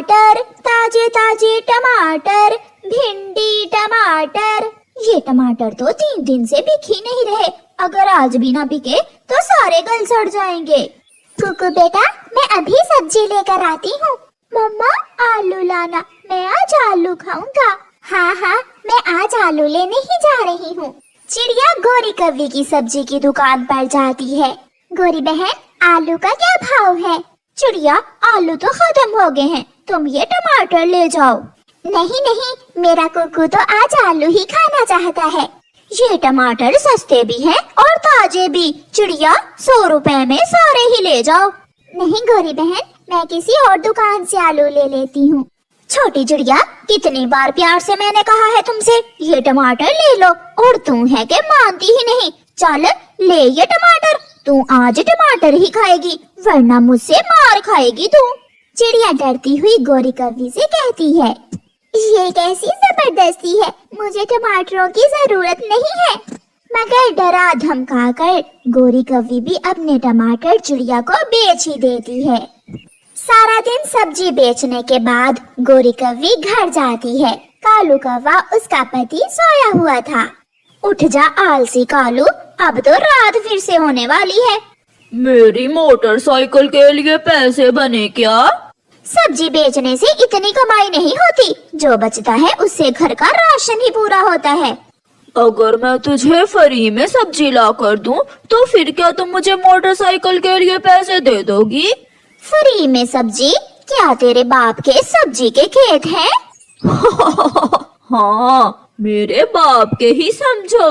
टमाटर, ताजे ताजे टमाटर, भिंडी टमाटर। ये टमाटर तो 3 दिन से बिक ही नहीं रहे। अगर आज भी ना बिके तो सारे गल सड़ जाएंगे। कुकू बेटा, मैं अभी सब्जी लेकर आती हूँ। मम्मा, आलू लाना, मैं आज आलू खाऊंगा। हाँ हाँ, मैं आज आलू लेने ही जा रही हूँ। चिड़िया गोरी कव्वी की सब्जी की दुकान पर जाती है। गोरी बहन, आलू का क्या भाव है? चिड़िया, आलू तो खत्म हो गए हैं, तुम ये टमाटर ले जाओ। नहीं नहीं, मेरा कुकू तो आज आलू ही खाना चाहता है। ये टमाटर सस्ते भी हैं और ताजे भी। चिड़िया, 100 रुपए में सारे ही ले जाओ। नहीं गोरी बहन, मैं किसी और दुकान से आलू ले लेती हूँ। छोटी चिड़िया, कितनी बार प्यार से मैंने कहा है तुमसे ये टमाटर ले लो, और तू है कि मानती ही नहीं। चल ले ये टमाटर, तू आज टमाटर ही खाएगी वरना मुझसे मार खाएगी तू। चिड़िया डरती हुई गोरी कव्वी से कहती है, ये कैसी जबरदस्ती है, मुझे टमाटरों की जरूरत नहीं है। मगर डरा धमका कर गोरी कव्वी भी अपने टमाटर चिड़िया को बेच ही देती है। सारा दिन सब्जी बेचने के बाद गोरी कव्वी घर जाती है। कालू कौवा उसका पति सोया हुआ था। उठ जा आलसी कालू, अब तो रात फिर से होने वाली है। मेरी मोटरसाइकिल के लिए पैसे बने क्या? सब्जी बेचने से इतनी कमाई नहीं होती, जो बचता है उससे घर का राशन ही पूरा होता है। अगर मैं तुझे फ्री में सब्जी ला कर दूं, तो फिर क्या तुम मुझे मोटरसाइकिल के लिए पैसे दे दोगी? फ्री में सब्जी? क्या तेरे बाप के सब्जी के खेत हैं? हाँ, मेरे बाप के ही समझो।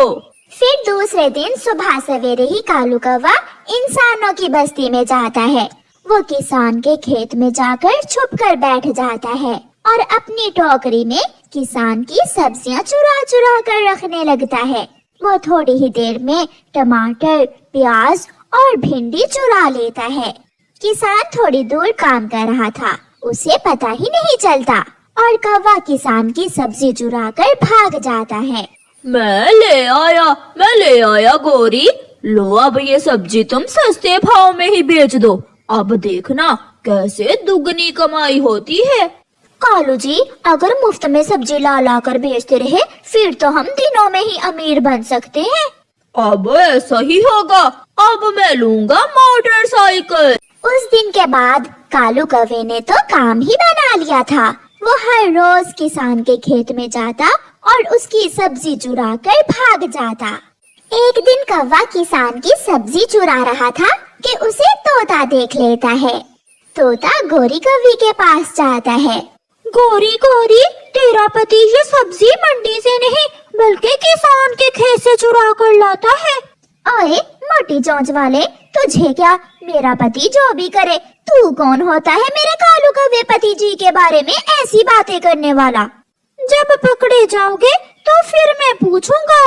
फिर दूसरे दिन सुबह सवेरे ही कालू कौवा इंसानों की बस्ती में जाता है। वो किसान के खेत में जाकर छुप कर बैठ जाता है और अपनी टोकरी में किसान की सब्जियां चुरा चुरा कर रखने लगता है। वो थोड़ी ही देर में टमाटर, प्याज और भिंडी चुरा लेता है। किसान थोड़ी दूर काम कर रहा था, उसे पता ही नहीं चलता और कौवा किसान की सब्जी चुरा कर भाग जाता है। मैं ले आया गोरी। लो, अब ये सब्जी तुम सस्ते भाव में ही बेच दो। अब देखना कैसे दुगनी कमाई होती है। कालू जी, अगर मुफ्त में सब्जी ला ला कर बेचते रहे फिर तो हम दिनों में ही अमीर बन सकते हैं। अब ऐसा ही होगा, अब मैं लूंगा मोटरसाइकिल। उस दिन के बाद कालू कौवे ने तो काम ही बना लिया था। वो हर रोज किसान के खेत में जाता और उसकी सब्जी चुरा कर भाग जाता। एक दिन कौवा किसान की सब्जी चुरा रहा था कि उसे तोता देख लेता है। तोता गोरी कव्वी के पास जाता है। गोरी गोरी, तेरा पति ये सब्जी मंडी से नहीं बल्कि किसान के खेत से चुरा कर लाता है। ओए मोटी चोंच वाले, तुझे क्या, मेरा पति जो भी करे, तू कौन होता है मेरे कालू कव्वे पति जी के बारे में ऐसी बातें करने वाला? जब पकड़े जाओगे तो फिर मैं पूछूंगा।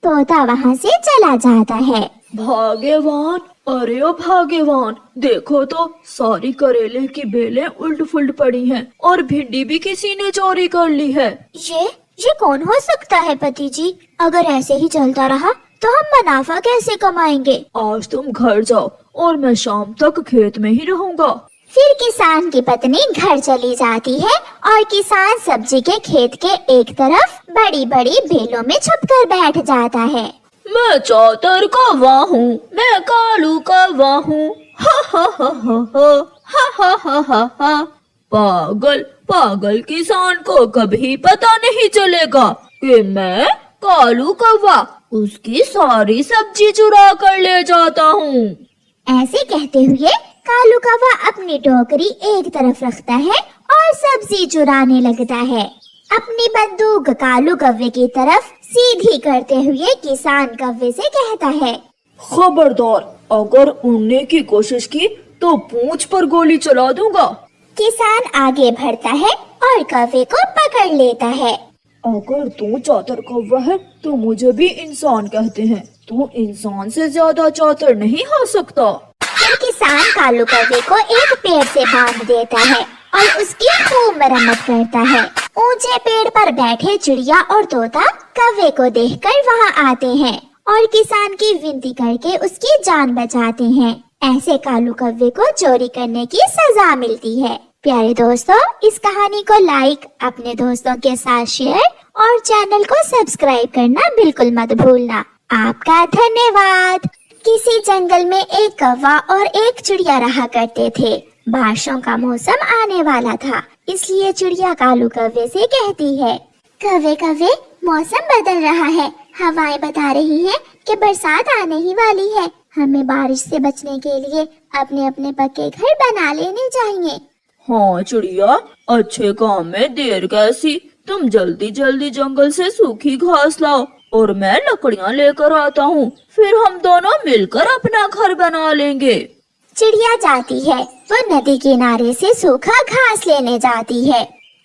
तोता वहाँ से चला जाता है। भाग्यवान, अरे ओ भाग्यवान, देखो तो सारी करेले की बेलें उल्ट फुल्ट पड़ी हैं और भिंडी भी किसी ने चोरी कर ली है। ये कौन हो सकता है पति जी? अगर ऐसे ही चलता रहा तो हम मुनाफा कैसे कमाएंगे? आज तुम घर जाओ और मैं शाम तक खेत में ही रहूंगा। फिर किसान की पत्नी घर चली जाती है और किसान सब्जी के खेत के एक तरफ बड़ी बड़ी बेलों में छुपकर बैठ जाता है। मैं चौतर कौवा हूँ, मैं कालू कौवा हूँ। हा हा हा हा हा हा हा हा हा। पागल पागल किसान को कभी पता नहीं चलेगा कि मैं कालू कौवा उसकी सारी सब्जी चुरा कर ले जाता हूँ। ऐसे कहते हुए कालू कौवा अपनी टोकरी एक तरफ रखता है और सब्जी चुराने लगता है। अपनी बंदूक कालू कौवे की तरफ सीधी करते हुए किसान कौवे से कहता है, खबरदार, अगर उड़ने की कोशिश की तो पूंछ पर गोली चला दूंगा। किसान आगे बढ़ता है और कौवे को पकड़ लेता है। अगर तू चौतर कौवा है तो मुझे भी इंसान कहते हैं। तू इंसान से ज्यादा चौतर नहीं हो सकता। फिर किसान कालू कौवे को एक पेड़ से बांध देता है और उसकी खूब मरम्मत करता है। ऊंचे पेड़ पर बैठे चिड़िया और तोता कौवे को देखकर वहां आते हैं और किसान की विनती करके उसकी जान बचाते हैं। ऐसे कालू कौवे को चोरी करने की सजा मिलती है। प्यारे दोस्तों, इस कहानी को लाइक, अपने दोस्तों के साथ शेयर और चैनल को सब्सक्राइब करना बिल्कुल मत भूलना। आपका धन्यवाद। किसी जंगल में एक कौवा और एक चिड़िया रहा करते थे। बारिशों का मौसम आने वाला था, इसलिए चिड़िया कालू कौवे से कहती है, कौवे कौवे, मौसम बदल रहा है, हवाएं बता रही हैं कि बरसात आने ही वाली है। हमें बारिश से बचने के लिए अपने अपने पक्के घर बना लेने चाहिए। हाँ चिड़िया, अच्छे काम में देर कैसी। तुम जल्दी जल्दी जंगल से सूखी घास लाओ और मैं लकड़ियाँ लेकर आता हूँ। फिर हम दोनों मिलकर अपना घर बना लेंगे। चिड़िया जाती है, वो नदी किनारे से सूखा घास लेने जाती है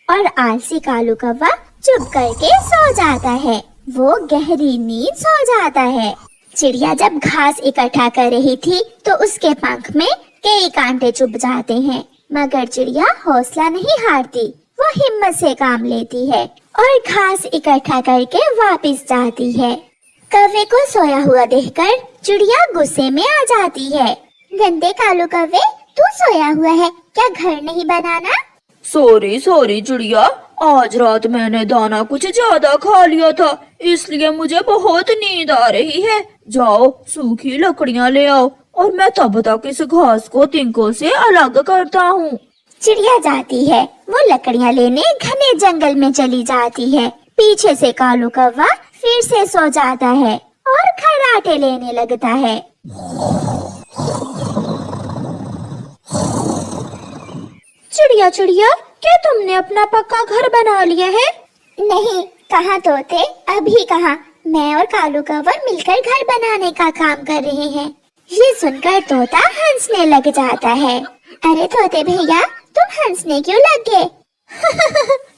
और आलसी कालू कौवा चुप करके सो जाता है। वो गहरी नींद सो जाता है। चिड़िया जब घास इकट्ठा कर रही थी तो उसके पंख में कई कांटे चुभ जाते हैं, मगर चिड़िया हौसला नहीं हारती। वो हिम्मत से काम लेती है और घास इकट्ठा करके वापस जाती है। कौवे को सोया हुआ देखकर चिड़िया गुस्से में आ जाती है। गंदे कालू कौवे, तू सोया हुआ है, क्या घर नहीं बनाना? सॉरी सॉरी चिड़िया, आज रात मैंने दाना कुछ ज्यादा खा लिया था, इसलिए मुझे बहुत नींद आ रही है। जाओ सूखी लकड़ियाँ ले आओ और मैं तब तक इस घास को तिनकों से अलग करता हूँ। चिड़िया जाती है, वो लकड़ियाँ लेने घने जंगल में चली जाती है। पीछे से कालू कौवा फिर से सो जाता है और खर्राटे लेने लगता है। चिड़िया चिड़िया, क्या तुमने अपना पक्का घर बना लिया है? नहीं, कहाँ तोते, अभी कहाँ। मैं और कालू कौवा मिलकर घर बनाने का काम कर रहे हैं। ये सुनकर तोता हंसने लग जाता है। अरे तोते भैया, तुम हंसने क्यों लग गए?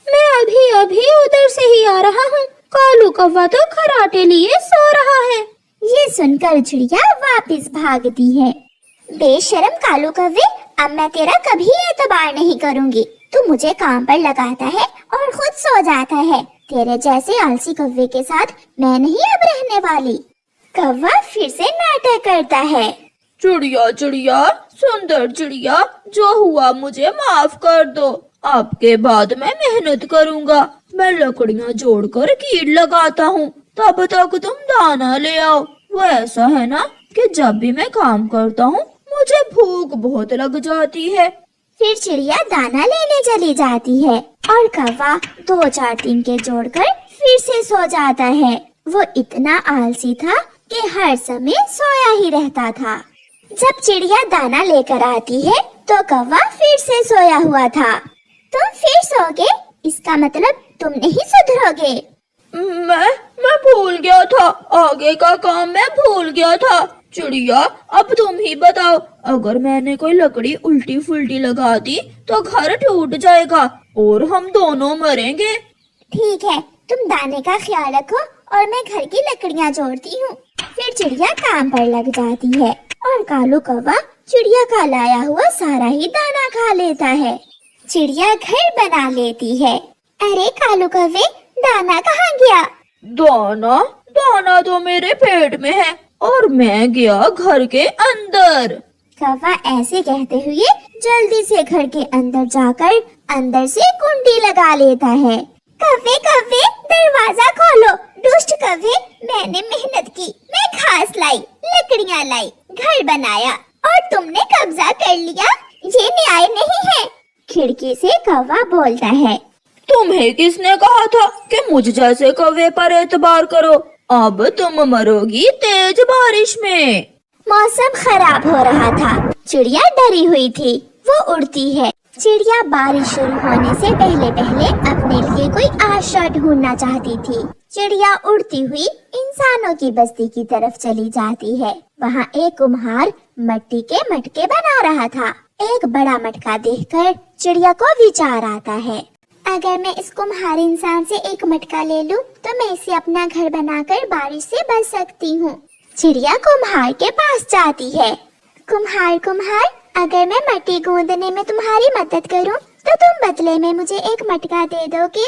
मैं अभी अभी उधर से ही आ रहा हूँ। कालू कौवा तो खर्राटे लिए सो रहा है। ये सुनकर चिड़िया वापस भागती है। बेशरम कालू कौवे, अब मैं तेरा कभी एतबार नहीं करूँगी। तू मुझे काम पर लगाता है और खुद सो जाता है। तेरे जैसे आलसी कौवे के साथ मैं नहीं अब रहने वाली। कौवा फिर से नाटक करता है। चिड़िया चिड़िया, सुंदर चिड़िया, जो हुआ मुझे माफ कर दो। आपके बाद मैं मेहनत करूँगा। मैं लकड़ियाँ जोड़कर कीड़ लगाता हूँ, तब तक तुम दाना ले आओ। वो ऐसा है ना कि जब भी मैं काम करता हूँ मुझे भूख बहुत लग जाती है। फिर चिड़िया दाना लेने चली जाती है और कौवा 2-4 तिनके जोड़कर फिर से सो जाता है। वो इतना आलसी था कि हर समय सोया ही रहता था। जब चिड़िया दाना लेकर आती है तो कौवा फिर से सोया हुआ था। तुम फिर सोगे, इसका मतलब तुम नहीं सुधरोगे। मैं भूल गया था, आगे का काम मैं भूल गया था। चिड़िया, अब तुम ही बताओ, अगर मैंने कोई लकड़ी उल्टी फुल्टी लगा दी तो घर टूट जाएगा और हम दोनों मरेंगे। ठीक है, तुम दाने का ख्याल रखो और मैं घर की लकड़ियाँ जोड़ती हूँ। फिर चिड़िया काम पर लग जाती है और कालू कौवा चिड़िया का लाया हुआ सारा ही दाना खा लेता है। चिड़िया घर बना लेती है। अरे कालू कौवे, दाना कहाँ गया? दाना दाना तो मेरे पेट में है और मैं गया घर के अंदर। कौवा ऐसे कहते हुए जल्दी से घर के अंदर जाकर अंदर से कुंडी लगा लेता है। कौवे कौवे, दरवाजा खोलो। दुष्ट कौवे, मैंने मेहनत की, मैं घास लाई, लकड़ियाँ लाई, घर बनाया और तुमने कब्जा कर लिया। ये न्याय नहीं है। खिड़की से कौवा बोलता है। तुम्हें किसने कहा था कि मुझ जैसे कौवे पर एतबार करो? अब तुम मरोगी तेज बारिश में। मौसम खराब हो रहा था। चिड़िया डरी हुई थी। वो उड़ती है। चिड़िया बारिश शुरू होने से पहले पहले अपने लिए कोई आश्रय ढूंढना चाहती थी। चिड़िया उड़ती हुई इंसानों की बस्ती की तरफ चली जाती है। वहाँ एक कुम्हार मिट्टी के मटके बना रहा था। एक बड़ा मटका देखकर चिड़िया को विचार आता है, अगर मैं इस कुम्हार इंसान से एक मटका ले लूं, तो मैं इसे अपना घर बनाकर बारिश से बच सकती हूँ। चिड़िया कुम्हार के पास जाती है। कुम्हार कुम्हार, अगर मैं मिट्टी गूंदने में तुम्हारी मदद करूँ, तो तुम बदले में मुझे एक मटका दे दोगे?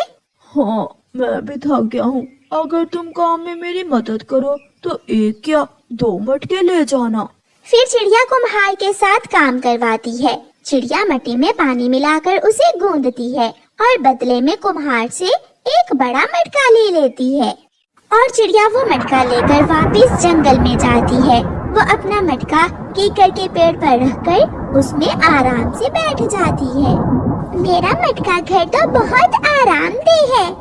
हाँ, मैं भी थक गया हूँ। अगर तुम काम में मेरी मदद करो तो एक क्या 2 मटके ले जाना। फिर चिड़िया कुम्हार के साथ काम करवाती है। चिड़िया मट्टी में पानी मिलाकर उसे गूंदती है और बदले में कुम्हार से एक बड़ा मटका ले लेती है। और चिड़िया वो मटका लेकर वापस जंगल में जाती है। वो अपना मटका कीकर के पेड़ पर रखकर उसमें आराम से बैठ जाती है। मेरा मटका घर तो बहुत आरामदेह है।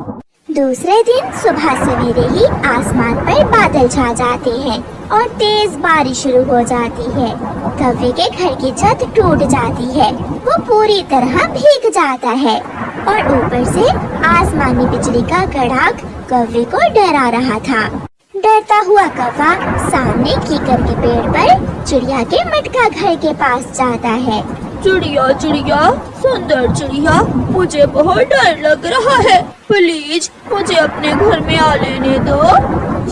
दूसरे दिन सुबह सवेरे ही आसमान पर बादल छा जाते हैं और तेज बारिश शुरू हो जाती है। कौवे के घर की छत टूट जाती है। वो पूरी तरह भीग जाता है और ऊपर से आसमानी बिजली का कड़ाक कौवे को डरा रहा था। डरता हुआ कौवा सामने कीकर के पेड़ पर चिड़िया के मटका घर के पास जाता है। चिड़िया चिड़िया, सुंदर चिड़िया, मुझे बहुत डर लग रहा है, प्लीज मुझे अपने घर में आ लेने दो।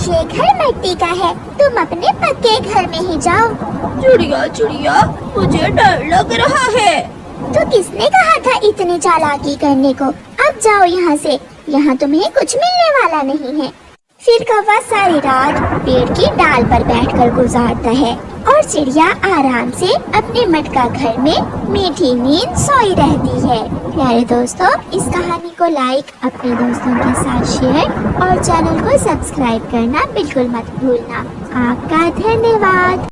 ये घर मिट्टी का है, तुम अपने पक्के घर में ही जाओ। चिड़िया चिड़िया, मुझे डर लग रहा है। तो किसने कहा था इतनी चालाकी करने को? अब जाओ यहाँ से, यहाँ तुम्हें कुछ मिलने वाला नहीं है। फिर कौवा सारी रात पेड़ की डाल पर बैठकर गुजारता है और चिड़िया आराम से अपने मटका घर में मीठी नींद सोई रहती है। प्यारे दोस्तों, इस कहानी को लाइक, अपने दोस्तों के साथ शेयर और चैनल को सब्सक्राइब करना बिल्कुल मत भूलना। आपका धन्यवाद।